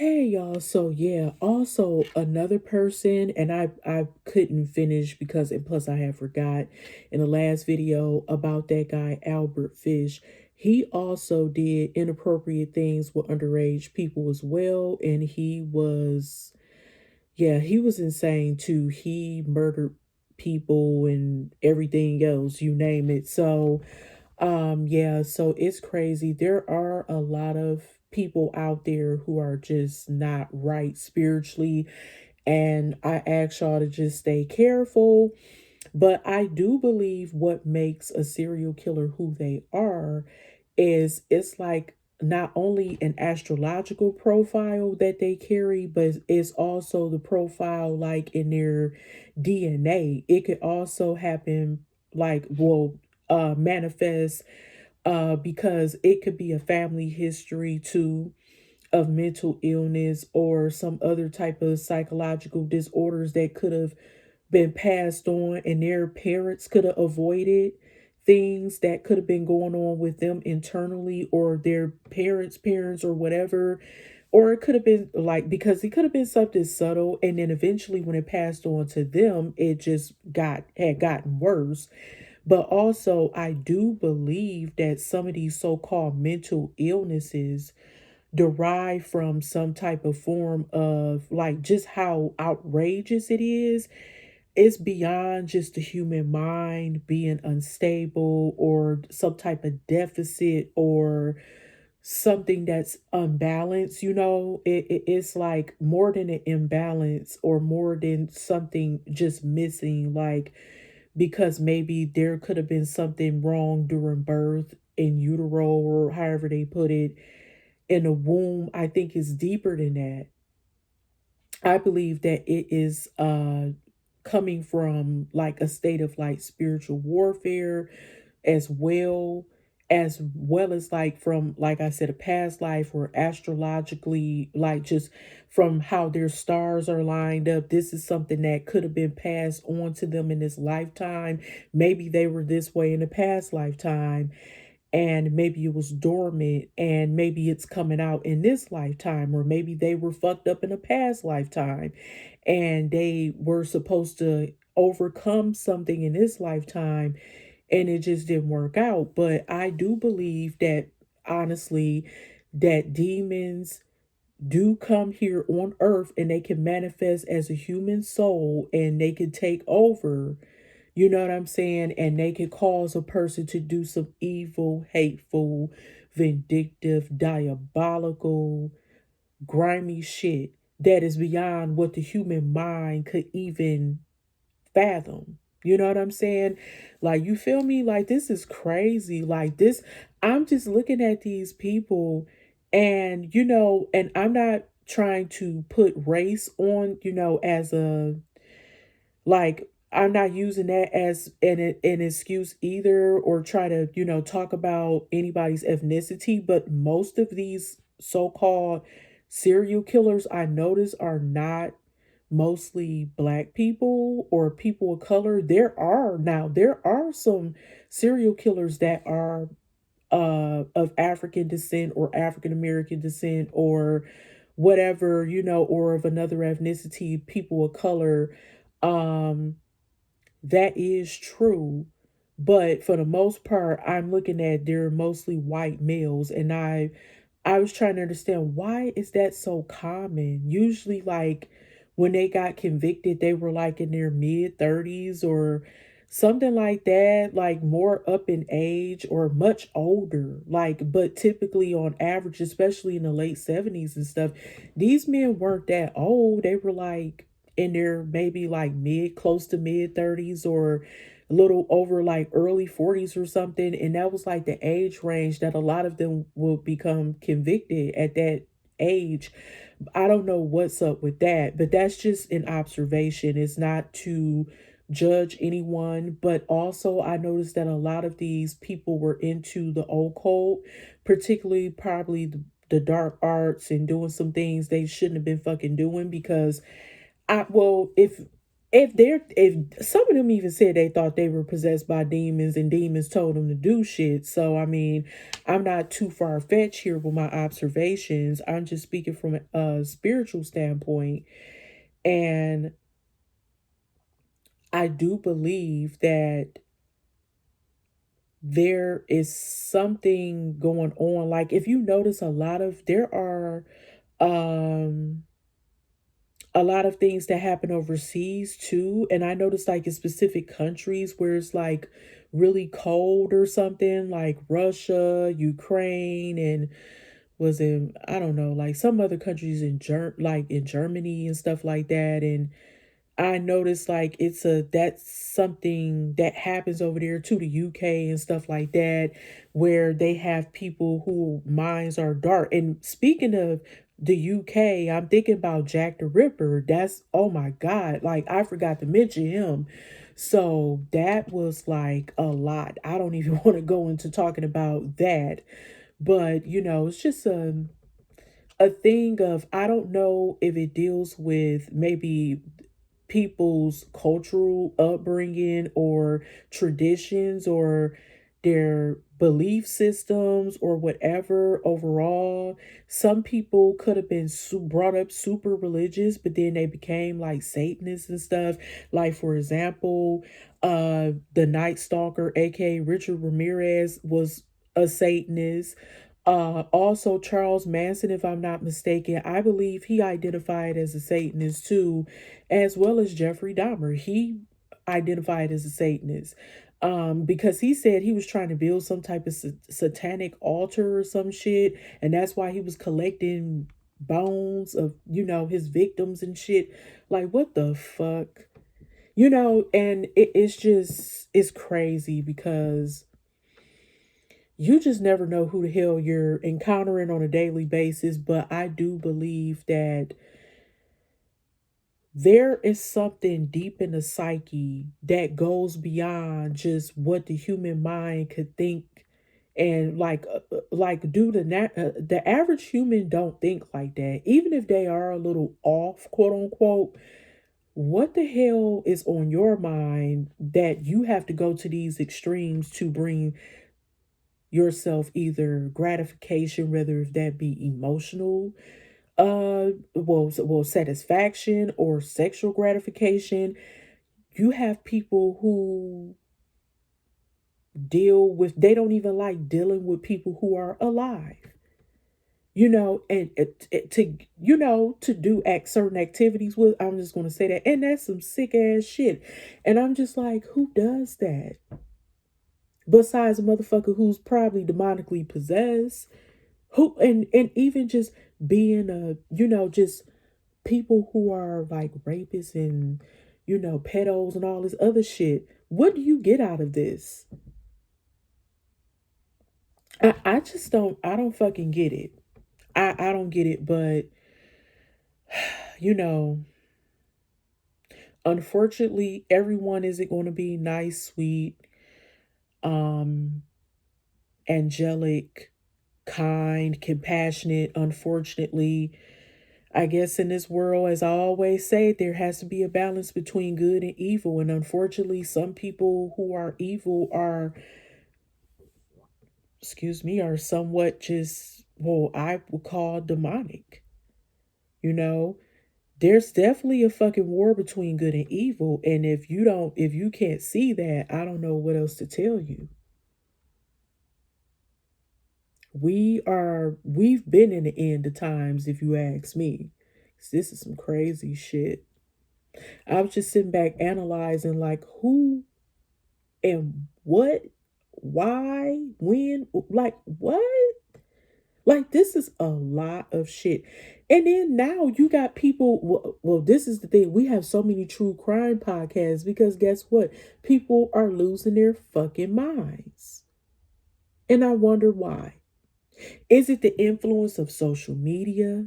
Hey y'all, so yeah, also another person, and I couldn't finish because, and plus I had forgot in the last video about that guy Albert Fish. He also did inappropriate things with underage people as well, and he was insane too. He murdered people and everything else, you name it. So it's crazy. There are a lot of people out there who are just not right spiritually, and I ask y'all to just stay careful. But I do believe what makes a serial killer who they are is it's like not only an astrological profile that they carry, but it's also the profile like in their DNA. It could also happen like, manifest because it could be a family history too of mental illness or some other type of psychological disorders that could have been passed on, and their parents could have avoided things that could have been going on with them internally, or their parents or whatever. Or it could have been like, because it could have been something subtle, and then eventually when it passed on to them, it just had gotten worse. But also, I do believe that some of these so-called mental illnesses derive from some type of form of like just how outrageous it is. It's beyond just the human mind being unstable or some type of deficit or something that's unbalanced. It's like more than an imbalance or more than something just missing, like because maybe there could have been something wrong during birth in utero, or however they put it, in the womb. I think it's deeper than that. I believe that it is coming from like a state of like spiritual warfare, as well as like from, like I said, a past life, or astrologically, like just from how their stars are lined up. This is something that could have been passed on to them in this lifetime. Maybe they were this way in a past lifetime, and maybe it was dormant, and maybe it's coming out in this lifetime, or maybe they were fucked up in a past lifetime and they were supposed to overcome something in this lifetime, and it just didn't work out. But I do believe that, honestly, that demons do come here on earth, and they can manifest as a human soul, and they can take over, you know what I'm saying? And they could cause a person to do some evil, hateful, vindictive, diabolical, grimy shit that is beyond what the human mind could even fathom. You know what I'm saying? Like, you feel me? Like, this is crazy. Like, this, I'm just looking at these people, and, and I'm not trying to put race on, as a, like, I'm not using that as an excuse either, or try to, talk about anybody's ethnicity. But most of these so-called serial killers I notice are not mostly black people or people of color. There are some serial killers that are of African descent or African American descent or whatever, or of another ethnicity, people of color. Um, that is true. But for the most part, I'm looking at, they're mostly white males, and I was trying to understand, why is that so common? Usually, like, when they got convicted, they were like in their mid 30s or something like that, like more up in age or much older. Like, but typically on average, especially in the late 70s and stuff, these men weren't that old. They were like in their maybe like close to mid 30s, or a little over like early 40s or something. And that was like the age range that a lot of them will become convicted at that age. I don't know what's up with that, but that's just an observation. It's not to judge anyone, but also I noticed that a lot of these people were into the occult, particularly probably the dark arts, and doing some things they shouldn't have been fucking doing. Because if if some of them even said they thought they were possessed by demons and demons told them to do shit. So I mean, I'm not too far fetched here with my observations. I'm just speaking from a spiritual standpoint. And I do believe that there is something going on. Like if you notice, there are um a lot of things that happen overseas too. And I noticed like in specific countries where it's like really cold or something, like Russia, Ukraine, and was in, I don't know, like some other countries in like in Germany and stuff like that. And I noticed like that's something that happens over there to the UK and stuff like that, where they have people who minds are dark. And speaking of the UK, I'm thinking about Jack the Ripper. That's, oh my God, like I forgot to mention him. So that was like a lot. I don't even want to go into talking about that, but it's just a thing of, I don't know if it deals with maybe people's cultural upbringing or traditions or their belief systems or whatever overall. Some people could have been brought up super religious, but then they became like Satanists and stuff. Like for example, the Night Stalker, aka Richard Ramirez, was a Satanist. Also Charles Manson, if I'm not mistaken, I believe he identified as a Satanist too, as well as Jeffrey Dahmer. He identified as a Satanist, because he said he was trying to build some type of satanic altar or some shit, and that's why he was collecting bones of his victims and shit. Like what the fuck, and it's crazy because you just never know who the hell you're encountering on a daily basis. But I do believe that there is something deep in the psyche that goes beyond just what the human mind could think. And like dude, the average human don't think like that, even if they are a little off, quote unquote. What the hell is on your mind that you have to go to these extremes to bring yourself either gratification, whether if that be emotional, satisfaction or sexual gratification? You have people who they don't even like dealing with people who are alive, and to do certain activities with. I'm just going to say that, and that's some sick ass shit. And I'm just like, who does that besides a motherfucker who's probably demonically possessed? Who and even just being just people who are like rapists and pedos and all this other shit. What do you get out of this? I just don't fucking get it. I don't get it. But you know unfortunately, everyone isn't going to be nice, sweet, um angelic, kind, compassionate. Unfortunately, I guess in this world, as I always say, there has to be a balance between good and evil. And unfortunately, some people who are evil are, excuse me, are somewhat just, well, I would call demonic. You know, there's definitely a fucking war between good and evil. And if you can't see that, I don't know what else to tell you. We've been in the end of times, if you ask me. This is some crazy shit. I was just sitting back analyzing like who and what, why, when, like what? Like this is a lot of shit. And then now you got people, well, this is the thing. We have so many true crime podcasts because guess what? People are losing their fucking minds. And I wonder why. Is it the influence of social media?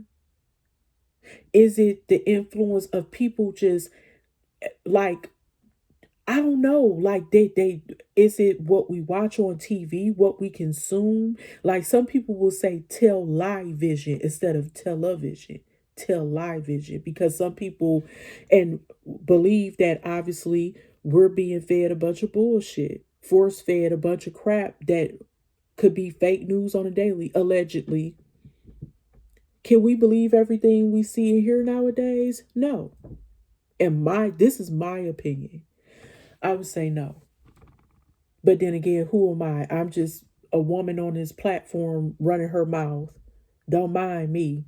Is it the influence of people just like, I don't know, like they is it what we watch on TV, what we consume? Like some people will say tell lie vision instead of television. television, because some people and believe that obviously we're being fed a bunch of bullshit, force fed a bunch of crap that could be fake news on a daily, allegedly. Can we believe everything we see and hear nowadays? No. And this is my opinion. I would say no. But then again, who am I? I'm just a woman on this platform running her mouth. Don't mind me.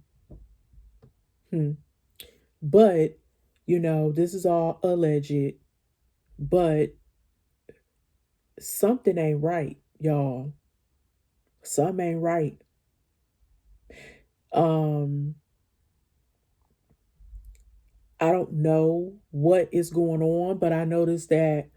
Hmm. But, this is all alleged, but something ain't right, y'all. Something ain't right. Um, I don't know what is going on, but I noticed that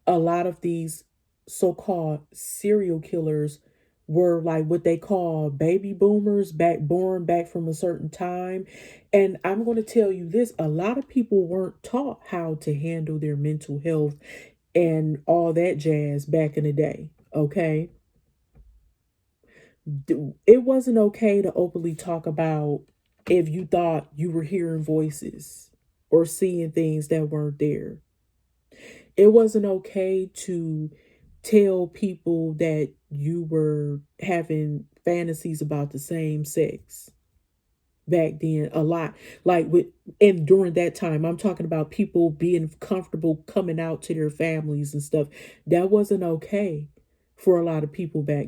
a lot of these so-called serial killers were like what they call baby boomers, born back from a certain time. And I'm going to tell you this, a lot of people weren't taught how to handle their mental health and all that jazz back in the day. Okay. It wasn't okay to openly talk about if you thought you were hearing voices or seeing things that weren't there. It wasn't okay to tell people that you were having fantasies about the same sex back then. A lot, like with, and during that time, I'm talking about people being comfortable coming out to their families and stuff. That wasn't okay for a lot of people back